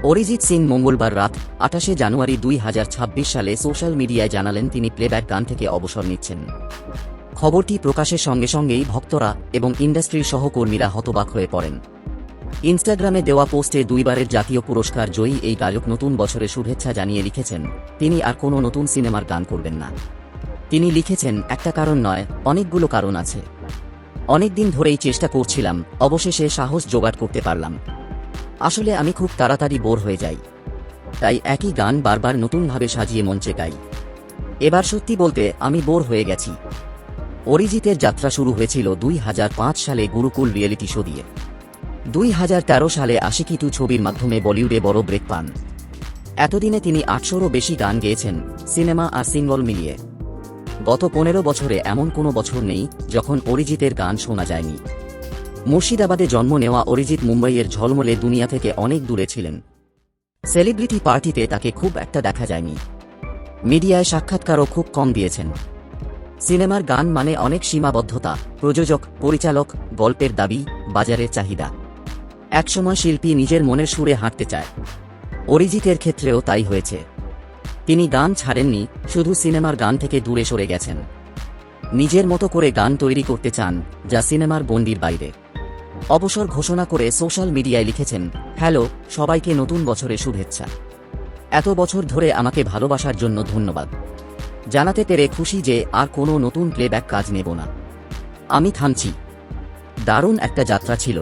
অরিজিৎ সিং মঙ্গলবার রাত 28 জানুয়ারি 2026 সালে সোশ্যাল মিডিয়ায় জানালেন তিনি প্লেব্যাক গান থেকে অবসর নিচ্ছেন। খবরটি প্রকাশের সঙ্গে সঙ্গেই ভক্তরা এবং ইন্ডাস্ট্রির সহকর্মীরা হতবাক হয়ে পড়েন। ইনস্টাগ্রামে দেওয়া পোস্টে দুইবারের জাতীয় পুরস্কার জয়ী এই গায়ক নতুন বছরে শুভেচ্ছা জানিয়ে লিখেছেন তিনি আর কোনো নতুন সিনেমার গান করবেন না। তিনি লিখেছেন, একটা কারণ নয়, অনেকগুলো কারণ আছে। অনেকদিন ধরেই চেষ্টা করছিলাম, অবশেষে সাহস জোগাড় করতে পারলাম। আসলে আমি খুব তাড়াতাড়ি বোর হয়ে যাই, তাই একই গান বারবার নতুনভাবে সাজিয়ে মঞ্চে গাই। এবার সত্যি বলতে আমি বোর হয়ে গেছি। অরিজিতের যাত্রা শুরু হয়েছিল 2005 সালে গুরুকুল রিয়েলিটি শো দিয়ে। 2013 সালে আশিকি 2 ছবির মাধ্যমে বলিউডে বড় ব্রেক পান। এতদিনে তিনি 800রও বেশি গান গেয়েছেন, সিনেমা আর সিঙ্গল মিলিয়ে। গত 15 বছরে এমন কোনো বছর নেই যখন অরিজিতের গান শোনা যায়নি। মুর্শিদাবাদে জন্ম নেওয়া অরিজিৎ মুম্বাইয়ের ঝলমলে দুনিয়া থেকে অনেক দূরে ছিলেন। সেলিব্রিটি পার্টিতে তাকে খুব একটা দেখা যায়নি। মিডিয়ায় সাক্ষাৎকারও খুব কম দিয়েছেন। সিনেমার গান মানে অনেক সীমাবদ্ধতা, প্রযোজক, পরিচালক, গল্পের দাবি, বাজারের চাহিদা। একসময় শিল্পী নিজের মনের সুরে হাঁটতে চায়। অরিজিতের ক্ষেত্রেও তাই হয়েছে। তিনি গান ছাড়েননি, শুধু সিনেমার গান থেকে দূরে সরে গেছেন। নিজের মতো করে গান তৈরি করতে চান, যা সিনেমার গণ্ডির বাইরে। অবসর ঘোষণা করে সোশ্যাল মিডিয়ায় লিখেছেন, হ্যালো সবাইকে, নতুন বছরে শুভেচ্ছা। এত বছর ধরে আমাকে ভালোবাসার জন্য ধন্যবাদ। জানাতে পেরে খুশি যে আর কোনো নতুন প্লেব্যাক কাজ নেব না। আমি থামছি। দারুণ একটা যাত্রা ছিল।